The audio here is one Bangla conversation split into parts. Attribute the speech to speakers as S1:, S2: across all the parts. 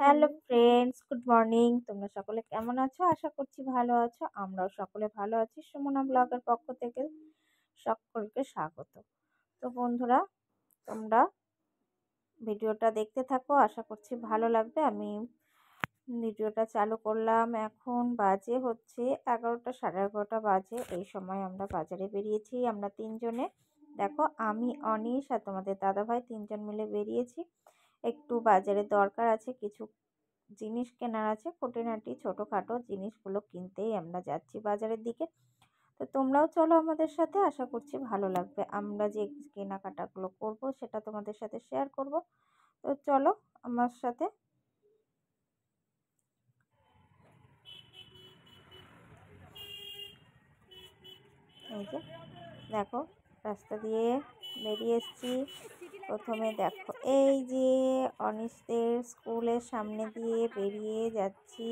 S1: Hello friends, good morning. তোমরা সকলে কেমন আছো? আশা করছি ভালো আছো। আমরাও সকলে ভালো আছি। সুমনা ব্লগের পক্ষ থেকে সকলকে স্বাগত। তো বন্ধুরা, তোমরা ভিডিওটা দেখতে থাকো, আশা করছি ভালো লাগবে। আমি ভিডিওটা চালু করলাম। এখন বাজে হচ্ছে 11টা, সাড়ে 11টা বাজে। এই সময় আমরা বাজারে বেরিয়েছি। আমরা তিনজনে, দেখো, আমি, অনিশ আর তোমাদের দাদাভাই, তিনজন মিলে বেরিয়েছি। একটু বাজারে দরকার আছে, কিছু জিনিস কেনার আছে, খুঁটিনাটি ছোটোখাটো জিনিসগুলো কিনতেই আমরা যাচ্ছি বাজারের দিকে। তো তোমরাও চলো আমাদের সাথে, আশা করছি ভালো লাগবে। আমরা যে কেনাকাটাগুলো করব সেটা তোমাদের সাথে শেয়ার করব। তো চলো আমার সাথে। এই যে দেখো, রাস্তা দিয়ে বেরিয়ে এসেছি। প্রথমে দেখো, এই যে অনিশদের স্কুলের সামনে দিয়ে বেরিয়ে যাচ্ছি।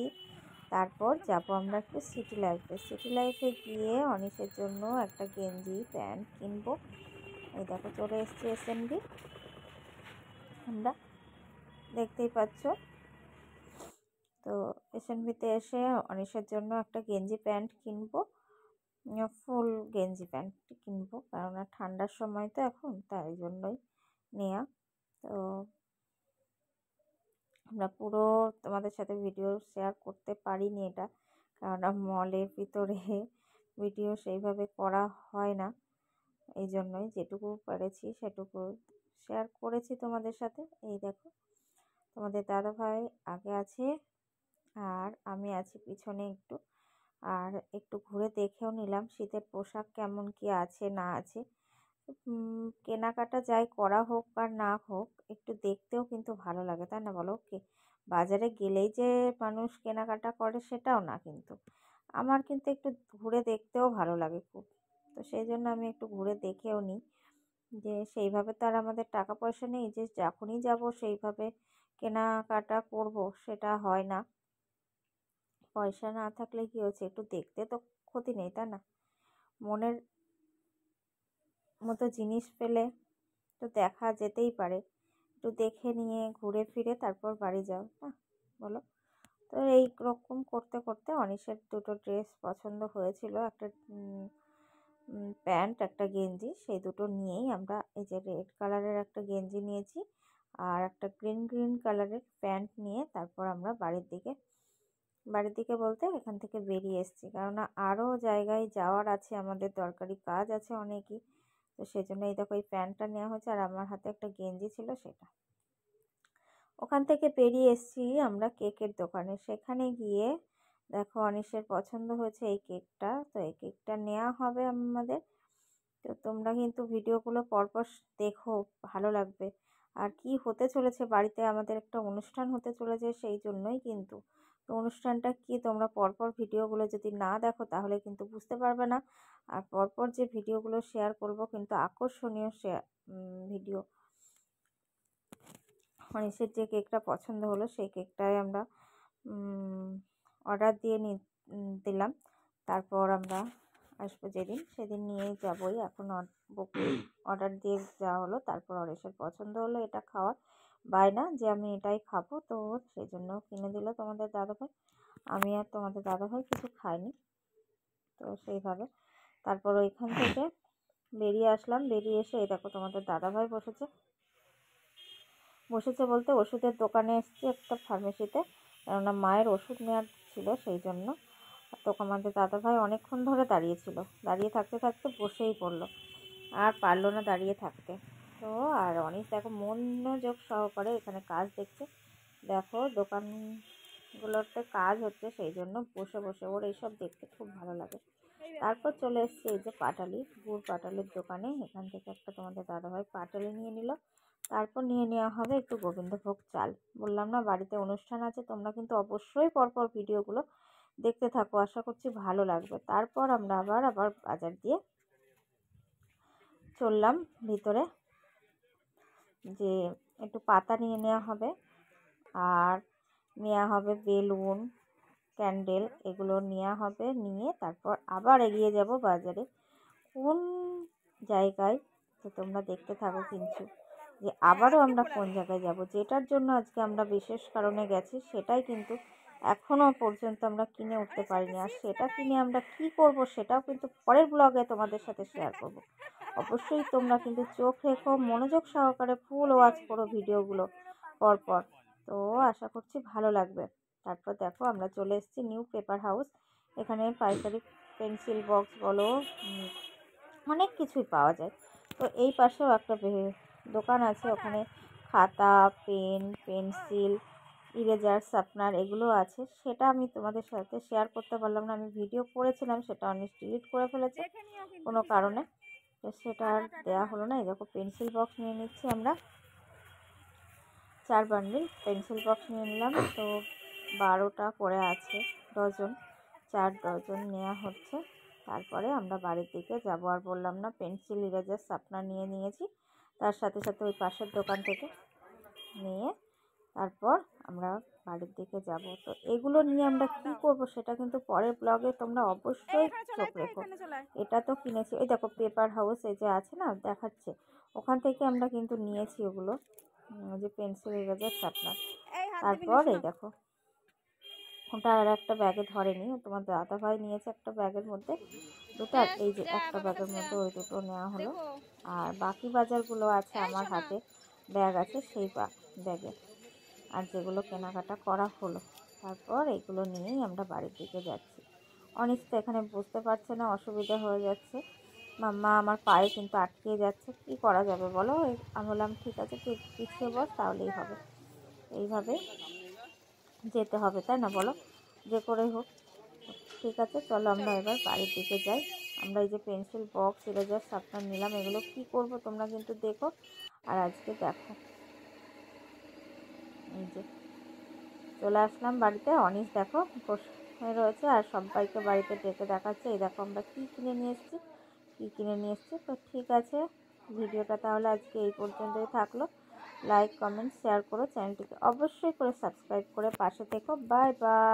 S1: তারপর যাব আমরা একটু সিটি লাইফে। সিটি লাইফে গিয়ে অনিশের জন্য একটা গেঞ্জি প্যান্ট কিনবো। এই দেখো, চলে এসেছি এসএনবি। আমরা দেখতেই পাচ্ছ। তো এসএনবিতে এসে অনিশের জন্য একটা গেঞ্জি প্যান্ট কিনবো। ফুল গেঞ্জি প্যান্ট কিনবো, কেননা ঠান্ডার সময় তো এখন, তাই জন্যই নেওয়া। তো আমরা পুরো তোমাদের সাথে ভিডিও শেয়ার করতে পারিনি এটা, কেননা মলের ভিতরে ভিডিও সেইভাবে করা হয় না। এই জন্যই যেটুকু পেরেছি সেটুকু শেয়ার করেছি তোমাদের সাথে। এই দেখো, তোমাদের দাদাভাই আগে আছে আর আমি আছি পিছনে একটু। আর একটু ঘুরে দেখেও নিলাম শীতের পোশাক কেমন কি আছে না আছে। কেনাকাটা যাই করা হোক আর না হোক, একটু দেখতেও কিন্তু ভালো লাগে, তাই না বলো? বাজারে গেলেই যে মানুষ কেনাকাটা করে সেটাও না, কিন্তু আমার কিন্তু একটু ঘুরে দেখতেও ভালো লাগে খুব। তো সেই জন্য আমি একটু ঘুরে দেখেও নিই। যে সেইভাবে তো আর আমাদের টাকা পয়সা নেই যে যখনই যাব সেইভাবে কেনাকাটা করব, সেটা হয় না। পয়সা না থাকলে কি হচ্ছে, একটু দেখতে তো ক্ষতি নেই, তাই না? মনের মতো জিনিস পেলে তো দেখা যেতেই পারে। একটু দেখে নিয়ে ঘুরে ফিরে তারপর বাড়ি যাও না, বলো? তো এই রকম করতে করতে অনিশের দুটো ড্রেস পছন্দ হয়েছিল, একটা প্যান্ট, একটা গেঞ্জি। সেই দুটো নিয়েই আমরা, এই যে রেড কালারের একটা গেঞ্জি নিয়েছি আর একটা গ্রিন কালারের প্যান্ট নিয়ে তারপর আমরা বাড়ির দিকে বলতে এখান থেকে বেরিয়ে এসেছি, কেননা আরও জায়গায় যাওয়ার আছে, আমাদের দরকারি কাজ আছে অনেকই। তো সেই জন্য এই দেখো, এই প্যান্টটা নেওয়া হয়েছে আর আমার হাতে একটা গেঞ্জি ছিল সেটা। ওখান থেকে বেরিয়ে এসেছি আমরা কেকের দোকানে। সেখানে গিয়ে দেখো, অনিশের পছন্দ হয়েছে এই কেকটা, তো এই কেকটা নেওয়া হবে আমাদের। তো তোমরা কিন্তু ভিডিওগুলো পরপর দেখো, ভালো লাগবে। আর কি হতে চলেছে বাড়িতে, আমাদের একটা অনুষ্ঠান হতে চলেছে, সেই জন্যই কিন্তু। তো অনুষ্ঠানটা কি, তোমরা পরপর ভিডিওগুলো যদি না দেখো তাহলে কিন্তু বুঝতে পারবে না। আর পরপর যে ভিডিওগুলো শেয়ার করব কিন্তু আকর্ষণীয় ভিডিও। অনিশের যে কেকটা পছন্দ হলো সেই কেকটাই আমরা অর্ডার দিয়ে দিলাম। তারপর আমরা আসবো যেদিন, সেদিন নিয়ে যাবোই। এখন অর্ডার দিয়ে যাওয়া হলো, তারপর অনিশের পছন্দ হলো এটা খাওয়ার বায়না, যে আমি এটাই খাবো। তো সেই জন্য কিনে দিল তোমাদের দাদাভাই। আমি আর তোমাদের দাদাভাই কিছু খাইনি। তো সেইভাবে তারপর ওইখান থেকে বেরিয়ে আসলাম। বেরিয়ে এসে এই দেখো, তোমাদের দাদাভাই বসেছে বলতে ওষুধের দোকানে এসেছি, একটা ফার্মেসিতে, কেননা মায়ের ওষুধ নেওয়ার ছিল, সেই জন্য। তো আমাদের দাদাভাই অনেকক্ষণ ধরে দাঁড়িয়েছিল, দাঁড়িয়ে থাকতে থাকতে বসেই পড়লো, আর পারলো না দাঁড়িয়ে থাকতে। তো আর অনেক দেখো মনোযোগ সহকারে এখানে কাজ দেখছে। দেখো দোকানগুলোতে কাজ হচ্ছে, সেই জন্য বসে বসে ওর এইসব দেখতে খুব ভালো লাগে। তারপর চলে এসছে এই যে পাটালি, গুড় পাটালির দোকানে। এখান থেকে একটা তোমাদের দাদাভাই পাটালি নিয়ে নিল। তারপর নিয়ে নেওয়া হবে একটু গোবিন্দভোগ চাল। বললাম না বাড়িতে অনুষ্ঠান আছে, তোমরা কিন্তু অবশ্যই পরপর ভিডিওগুলো দেখতে থাকো, আশা করছি ভালো লাগবে। তারপর আমরা আবার বাজার দিয়ে চললাম ভিতরে, যে একটু পাতা নিয়ে নেওয়া হবে আর নেওয়া হবে বেলুন, ক্যান্ডেল, এগুলো নেওয়া হবে। নিয়ে তারপর আবার এগিয়ে যাব বাজারে। কোন জায়গায়, তো তোমরা দেখতে থাকো কিন্তু। যে আবারও আমরা কোন জায়গায় যাব, যেটার জন্য আজকে আমরা বিশেষ কারণে গেছি সেটাই কিন্তু এখনও পর্যন্ত আমরা কিনে উঠতে পারিনি। আর সেটা কিনে আমরা কি করব সেটাও কিন্তু পরের ব্লগে তোমাদের সাথে শেয়ার করব। অবশ্যই তোমরা কিন্তু চোখ রেখো, মনোযোগ সহকারে ফুল ওয়াচ করো ভিডিওগুলো পরপর। তো আশা করছি ভালো লাগবে। তারপর দেখো আমরা চলে এসেছি নিউ পেপার হাউস। এখানে পাইকারি পেন্সিল বক্স বলো, অনেক কিছুই পাওয়া যায়। তো এই পাশেও একটা দোকান আছে, ওখানে খাতা, পেন, পেন্সিল, ইরেজার, শার্পনার এগুলো আছে। সেটা আমি তোমাদের সাথে শেয়ার করতে পারলাম না। আমি ভিডিও করেছিলাম, সেটা অনেক ডিলিট করে ফেলেছে কোনো কারণে, তো সেটা আর দেওয়া হলো না। এই দেখো পেন্সিল বক্স নিয়ে নিচ্ছি আমরা, 4 বান্ডিল পেন্সিল বক্স নিয়ে নিলাম। তো 12টা করে আছে ডজন, 4 ডজন নেওয়া হচ্ছে। তারপরে আমরা বাড়ির দিকে যাব। আর বললাম না পেন্সিল, ইরেজার, শার্পনার নিয়ে নিয়েছি, তার সাথে সাথে ওই পাশের দোকান থেকে নিয়ে তারপর আমরা বাড়ির দিকে যাব। তো এগুলো নিয়ে আমরা কি করব সেটা কিন্তু পরের ব্লগে তোমরা অবশ্যই চোখ রেখো। এটা তো কিনেছি, ওই দেখো পেপার হাউস এই যে আছে না দেখাচ্ছে, ওখান থেকে আমরা কিন্তু নিয়েছি ওগুলো, যে পেন্সিল, ইরেজার, শার্পনার। তারপর এই দেখো ওটা আর একটা ব্যাগে ধরেনি, তোমার দাদাভাই নিয়েছে একটা ব্যাগের মধ্যে দুটো, আর এই যে একটা ব্যাগের মধ্যে ওই দুটো নেওয়া হলো। আর বাকি বাজারগুলো আছে আমার হাতে, ব্যাগ আছে সেই ব্যাগে, আর যেগুলো কেনাকাটা করা হলো। তারপর এগুলো নিয়েই আমরা বাড়ির দিকে যাচ্ছি। অনিস তো এখানে বুঝতে পারছে না, অসুবিধা হয়ে যাচ্ছে। মাম্মা আমার পায়ে কিন্তু আটকে যাচ্ছে, কি করা যাবে বলো? আমি বললাম ঠিক আছে তুই পিছিয়ে বস, তাহলেই হবে। এইভাবে যেতে হবে, তাই না বলো? যে করে হোক। ঠিক আছে চলো আমরা এবার বাড়ির দিকে যাই। আমরা এই যে পেন্সিল বক্স, ইরেজার, শার্পনার নিলাম, এগুলো কি করব তোমরা কিন্তু দেখো। আর আজকে দেখো এই যে চলে আসলাম বাড়িতে, অনিস দেখো বসে রয়েছে আর সবাইকে বাড়িতে ডেকে দেখাচ্ছে এই দেখো আমরা কী কিনে নিয়ে এসেছি, কী কিনে নিয়ে এসেছি। তো ঠিক আছে, ভিডিওটা তাহলে আজকে এই পর্যন্তই থাকলো। লাইক, কমেন্ট, শেয়ার করো, চ্যানেলটিকে অবশ্যই করে সাবস্ক্রাইব করে পাশে থেকো। Bye bye.